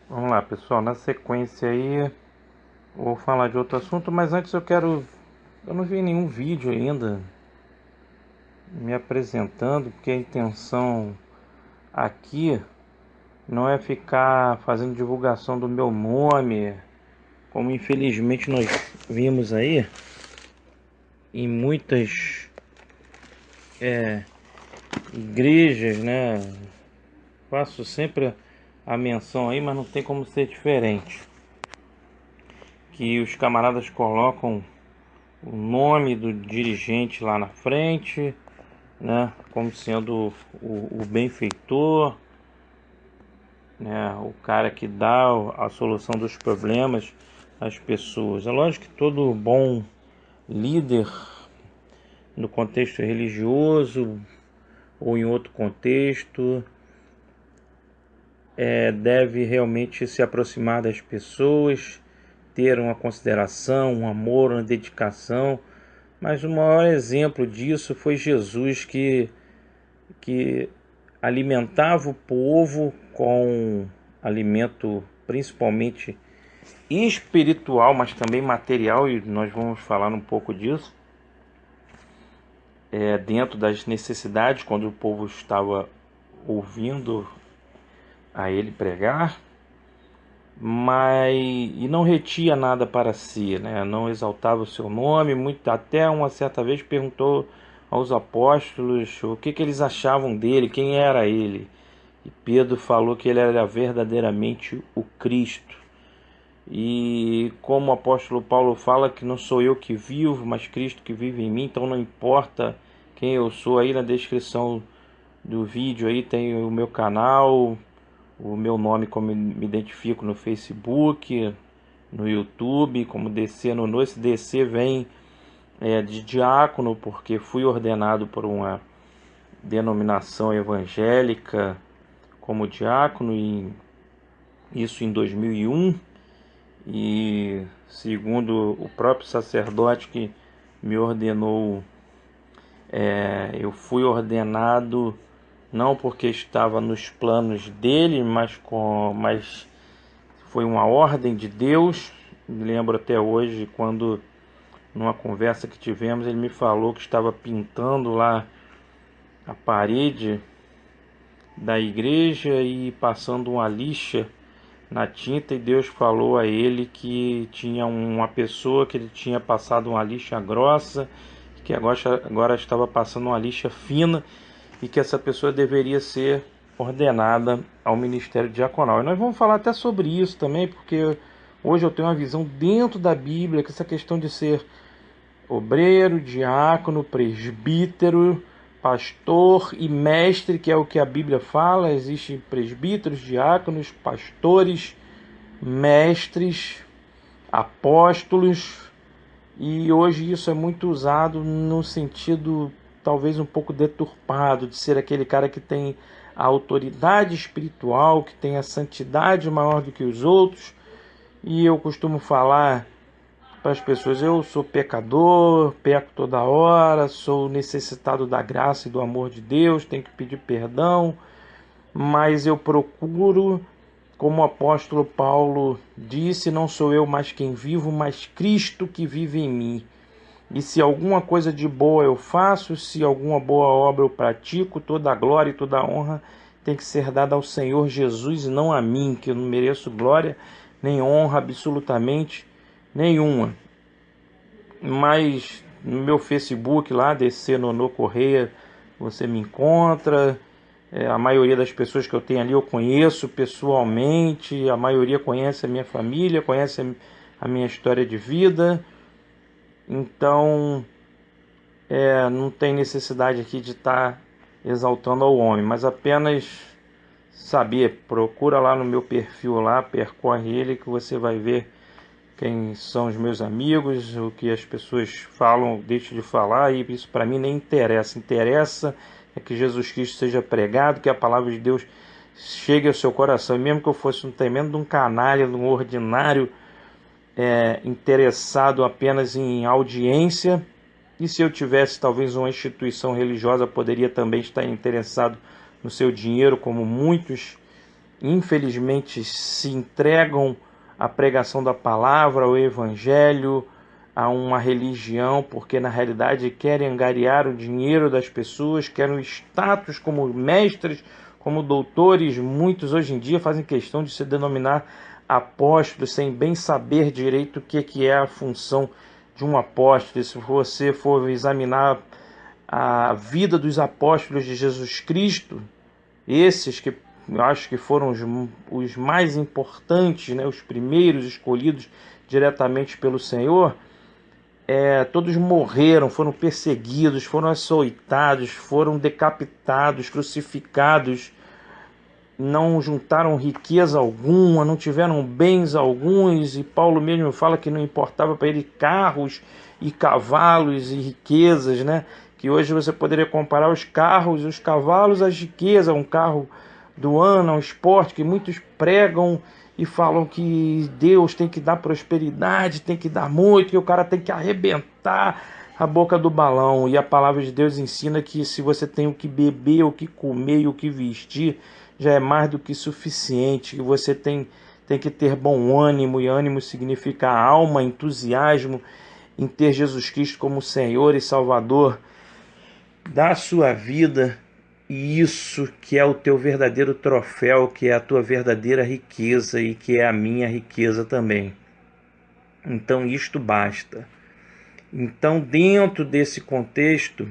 Vamos lá, pessoal. Na sequência aí, vou falar de outro assunto, mas antes eu quero. Eu não vi nenhum vídeo ainda me apresentando, porque a intenção aqui não é ficar fazendo divulgação do meu nome, como infelizmente nós vimos aí em muitas igrejas, né? Faço sempre a menção aí, mas não tem como ser diferente. Que os camaradas colocam o nome do dirigente lá na frente, né, como sendo o benfeitor, né, o cara que dá a solução dos problemas às pessoas. É lógico que todo bom líder, no contexto religioso ou em outro contexto, deve realmente se aproximar das pessoas, ter uma consideração, um amor, uma dedicação. Mas o maior exemplo disso foi Jesus, que alimentava o povo com alimento principalmente espiritual, mas também material, e nós vamos falar um pouco disso, dentro das necessidades, quando o povo estava ouvindo a ele pregar, mas e não retia nada para si, né? Não exaltava o seu nome. Muito, até uma certa vez perguntou aos apóstolos o que eles achavam dele, quem era ele. E Pedro falou que ele era verdadeiramente o Cristo. E como o apóstolo Paulo fala que não sou eu que vivo, mas Cristo que vive em mim, então não importa quem eu sou. Aí na descrição do vídeo aí tem o meu canal, o meu nome, como eu me identifico no Facebook, no YouTube, como DC no esse DC vem de diácono, porque fui ordenado por uma denominação evangélica como diácono, isso em 2001, e segundo o próprio sacerdote que me ordenou, eu fui ordenado não porque estava nos planos dele, mas foi uma ordem de Deus. Me lembro até hoje quando, numa conversa que tivemos, ele me falou que estava pintando lá a parede da igreja e passando uma lixa na tinta, e Deus falou a ele que tinha uma pessoa que ele tinha passado uma lixa grossa, que agora estava passando uma lixa fina, e que essa pessoa deveria ser ordenada ao ministério diaconal. E nós vamos falar até sobre isso também, porque hoje eu tenho uma visão dentro da Bíblia que essa questão de ser obreiro, diácono, presbítero, pastor e mestre, que é o que a Bíblia fala. Existem presbíteros, diáconos, pastores, mestres, apóstolos, e hoje isso é muito usado no sentido talvez um pouco deturpado de ser aquele cara que tem a autoridade espiritual, que tem a santidade maior do que os outros. E eu costumo falar para as pessoas: eu sou pecador, peco toda hora, sou necessitado da graça e do amor de Deus, tenho que pedir perdão, mas eu procuro, como o apóstolo Paulo disse, não sou eu mais quem vivo, mas Cristo que vive em mim. E se alguma coisa de boa eu faço, se alguma boa obra eu pratico, toda a glória e toda a honra tem que ser dada ao Senhor Jesus e não a mim, que eu não mereço glória nem honra absolutamente nenhuma. Mas no meu Facebook lá, DC Nonô Correia, você me encontra. A maioria das pessoas que eu tenho ali eu conheço pessoalmente, a maioria conhece a minha família, conhece a minha história de vida. Então não tem necessidade aqui de estar exaltando ao homem, mas apenas saber. Procura lá no meu perfil lá, percorre ele, que você vai ver quem são os meus amigos, o que as pessoas falam, deixam de falar, e isso para mim nem interessa. Interessa é que Jesus Cristo seja pregado, que a palavra de Deus chegue ao seu coração. E mesmo que eu fosse um tremendo de um canalha, de um ordinário, interessado apenas em audiência, e se eu tivesse talvez uma instituição religiosa, poderia também estar interessado no seu dinheiro, como muitos infelizmente se entregam à pregação da palavra, ao evangelho, a uma religião, porque na realidade querem angariar o dinheiro das pessoas, querem o status como mestres, como doutores. Muitos hoje em dia fazem questão de se denominar apóstolos sem bem saber direito o que é a função de um apóstolo. Se você for examinar a vida dos apóstolos de Jesus Cristo, esses que eu acho que foram os mais importantes, né, os primeiros escolhidos diretamente pelo Senhor, todos morreram, foram perseguidos, foram açoitados, foram decapitados, crucificados, não juntaram riqueza alguma, não tiveram bens alguns, e Paulo mesmo fala que não importava para ele carros e cavalos e riquezas, né? Que hoje você poderia comparar os carros, os cavalos, as riquezas, um carro do ano, um esporte que muitos pregam e falam que Deus tem que dar prosperidade, tem que dar muito, que o cara tem que arrebentar a boca do balão. E a palavra de Deus ensina que se você tem o que beber, o que comer e o que vestir, já é mais do que suficiente, que você tem que ter bom ânimo, e ânimo significa alma, entusiasmo em ter Jesus Cristo como Senhor e Salvador da sua vida. E isso que é o teu verdadeiro troféu, que é a tua verdadeira riqueza e que é a minha riqueza também. Então isto basta. Então, dentro desse contexto,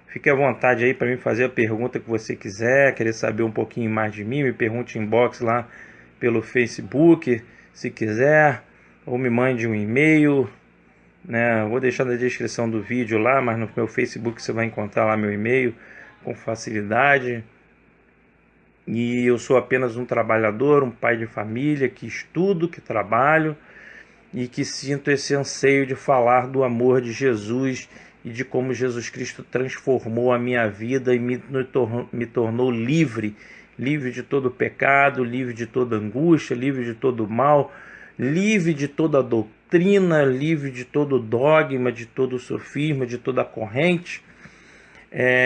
fique à vontade aí para me fazer a pergunta que você quiser, querer saber um pouquinho mais de mim, me pergunte em inbox lá pelo Facebook, se quiser, ou me mande um e-mail, né? Vou deixar na descrição do vídeo lá, mas no meu Facebook você vai encontrar lá meu e-mail com facilidade. E eu sou apenas um trabalhador, um pai de família que estudo, que trabalho e que sinto esse anseio de falar do amor de Jesus e de como Jesus Cristo transformou a minha vida e me tornou livre de todo pecado, livre de toda angústia, livre de todo mal, livre de toda doutrina, livre de todo dogma, de todo sofisma, de toda corrente,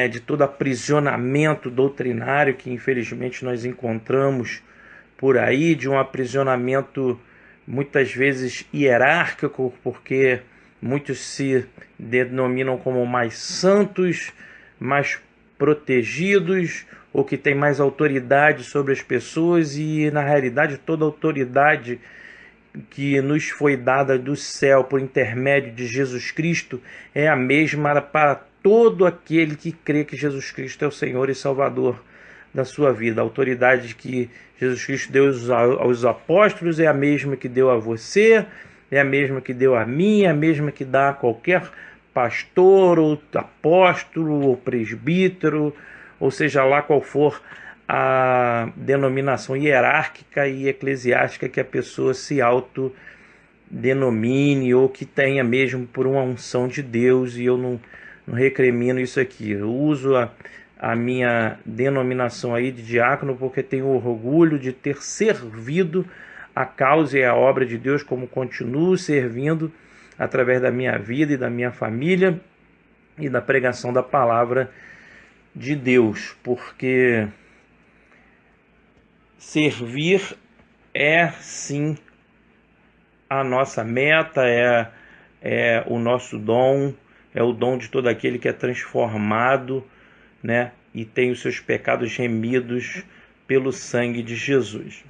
de todo aprisionamento doutrinário que infelizmente nós encontramos por aí, de um aprisionamento muitas vezes hierárquico, porque muitos se denominam como mais santos, mais protegidos, ou que têm mais autoridade sobre as pessoas, e na realidade toda autoridade que nos foi dada do céu por intermédio de Jesus Cristo é a mesma para todo aquele que crê que Jesus Cristo é o Senhor e Salvador da sua vida. A autoridade que Jesus Cristo deu aos apóstolos é a mesma que deu a você, é a mesma que deu a mim, é a mesma que dá a qualquer pastor, ou apóstolo, ou presbítero, ou seja lá qual for a denominação hierárquica e eclesiástica que a pessoa se autodenomine, ou que tenha mesmo por uma unção de Deus. E eu não recrimino isso aqui. Eu uso a minha denominação aí de diácono porque tenho orgulho de ter servido a causa e a obra de Deus, como continuo servindo através da minha vida e da minha família e da pregação da palavra de Deus, porque servir é sim a nossa meta, é o nosso dom, é o dom de todo aquele que é transformado, né, e tem os seus pecados remidos pelo sangue de Jesus.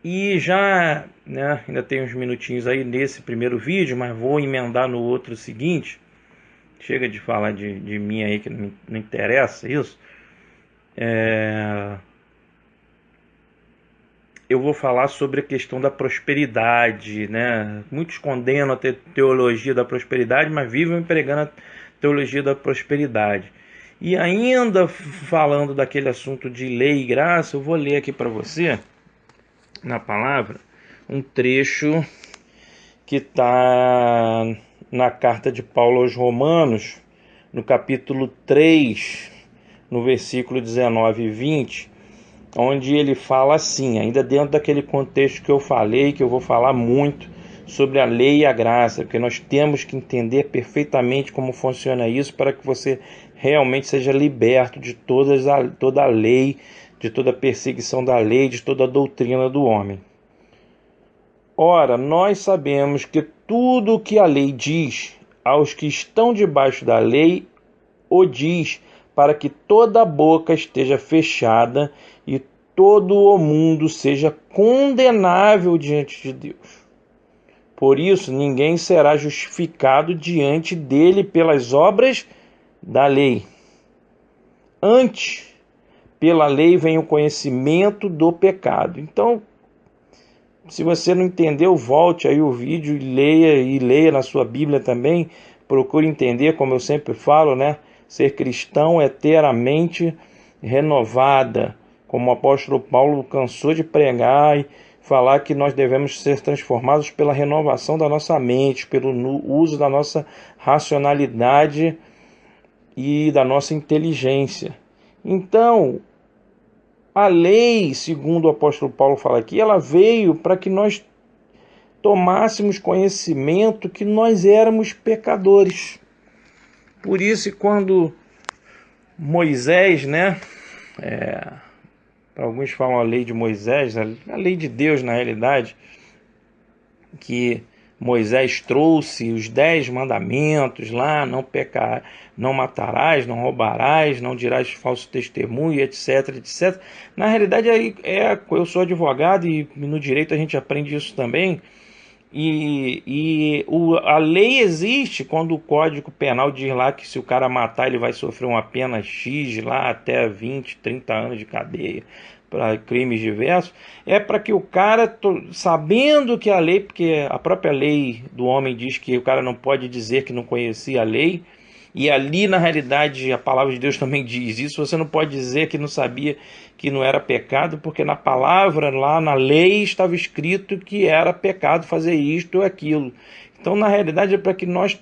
E já, né, ainda tem uns minutinhos aí nesse primeiro vídeo, mas vou emendar no outro seguinte. Chega de falar de mim aí, que não interessa isso. Eu vou falar sobre a questão da prosperidade, né? Muitos condenam a teologia da prosperidade, mas vivem pregando a teologia da prosperidade. E ainda falando daquele assunto de lei e graça, eu vou ler aqui para você, na palavra, um trecho que está na carta de Paulo aos Romanos, no capítulo 3, no versículo 19 e 20, onde ele fala assim, ainda dentro daquele contexto que eu falei, que eu vou falar muito sobre a lei e a graça, porque nós temos que entender perfeitamente como funciona isso para que você realmente seja liberto de toda a lei, de toda perseguição da lei, de toda a doutrina do homem. Ora, nós sabemos que tudo o que a lei diz aos que estão debaixo da lei, o diz para que toda a boca esteja fechada e todo o mundo seja condenável diante de Deus. Por isso, ninguém será justificado diante dele pelas obras da lei. Antes, pela lei vem o conhecimento do pecado. Então, se você não entendeu, volte aí o vídeo e leia na sua Bíblia também. Procure entender, como eu sempre falo, né? Ser cristão é ter a mente renovada, como o apóstolo Paulo cansou de pregar e falar que nós devemos ser transformados pela renovação da nossa mente, pelo uso da nossa racionalidade e da nossa inteligência. Então, a lei, segundo o apóstolo Paulo fala aqui, ela veio para que nós tomássemos conhecimento que nós éramos pecadores. Por isso, quando Moisés, né, para alguns falam a lei de Moisés, a lei de Deus na realidade, que Moisés trouxe os 10 mandamentos lá, não pecar, não matarás, não roubarás, não dirás falso testemunho, etc, etc. Na realidade, eu sou advogado e no direito a gente aprende isso também. A lei existe quando o Código Penal diz lá que se o cara matar ele vai sofrer uma pena X lá até 20, 30 anos de cadeia para crimes diversos. É para que o cara, sabendo que a lei, porque a própria lei do homem diz que o cara não pode dizer que não conhecia a lei, e ali na realidade a palavra de Deus também diz isso, você não pode dizer que não sabia que não era pecado, porque na palavra, lá na lei, estava escrito que era pecado fazer isto ou aquilo. Então, na realidade, é para que nós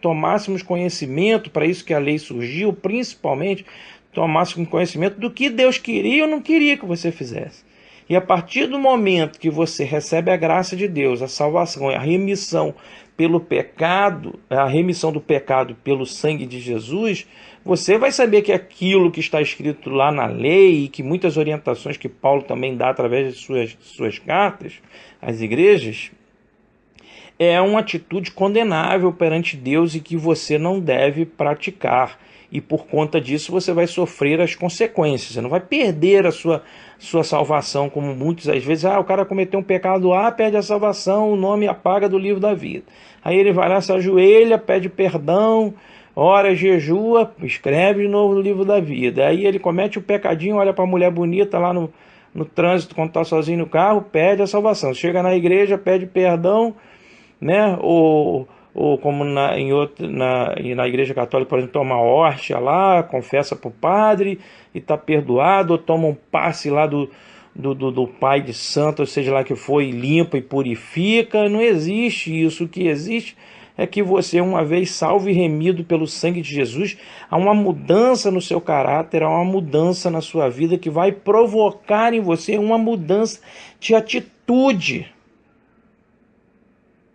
tomássemos conhecimento, para isso que a lei surgiu, principalmente, tomássemos conhecimento do que Deus queria ou não queria que você fizesse. E a partir do momento que você recebe a graça de Deus, a salvação, a remissão pelo pecado, a remissão do pecado pelo sangue de Jesus, você vai saber que aquilo que está escrito lá na lei e que muitas orientações que Paulo também dá através de suas cartas às igrejas, é uma atitude condenável perante Deus e que você não deve praticar. E por conta disso você vai sofrer as consequências. Você não vai perder a sua salvação, como muitos às vezes. O cara cometeu um pecado A, perde a salvação, o nome apaga do livro da vida. Aí ele vai lá, se ajoelha, pede perdão, ora, jejua, escreve de novo no livro da vida. Aí ele comete o pecadinho, olha para a mulher bonita lá no trânsito, quando está sozinho no carro, perde a salvação. Chega na igreja, pede perdão, né? Ou como na igreja católica, por exemplo, toma a hóstia lá, confessa para o padre e está perdoado, ou toma um passe lá do pai de santo, ou seja lá que foi, limpa e purifica. Não existe isso. O que existe é que você, uma vez salvo e remido pelo sangue de Jesus, há uma mudança no seu caráter, há uma mudança na sua vida que vai provocar em você uma mudança de atitude.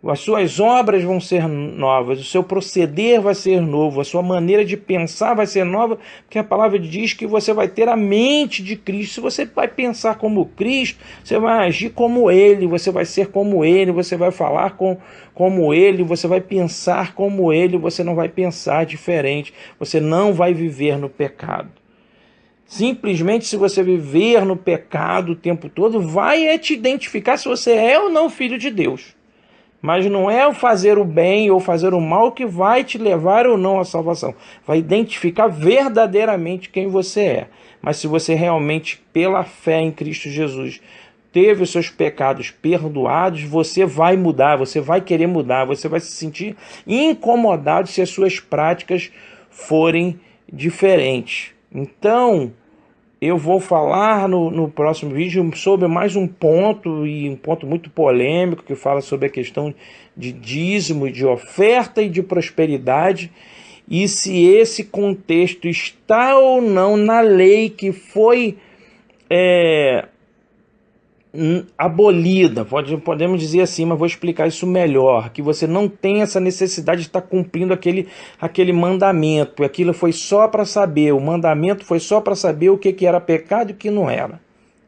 As suas obras vão ser novas, o seu proceder vai ser novo, a sua maneira de pensar vai ser nova, porque a palavra diz que você vai ter a mente de Cristo. Se você vai pensar como Cristo, você vai agir como Ele, você vai ser como Ele, você vai falar como Ele, você vai pensar como Ele, você não vai pensar diferente, você não vai viver no pecado. Simplesmente, se você viver no pecado o tempo todo, vai te identificar se você é ou não filho de Deus. Mas não é o fazer o bem ou fazer o mal que vai te levar ou não à salvação. Vai identificar verdadeiramente quem você é. Mas se você realmente, pela fé em Cristo Jesus, teve os seus pecados perdoados, você vai mudar, você vai querer mudar, você vai se sentir incomodado se as suas práticas forem diferentes. Então, eu vou falar no próximo vídeo sobre mais um ponto, e um ponto muito polêmico, que fala sobre a questão de dízimo, de oferta e de prosperidade, e se esse contexto está ou não na lei que foi abolida, podemos dizer assim, mas vou explicar isso melhor, que você não tem essa necessidade de estar cumprindo aquele mandamento. Aquilo foi só para saber, o mandamento foi só para saber o que era pecado e o que não era.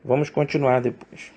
Vamos continuar depois.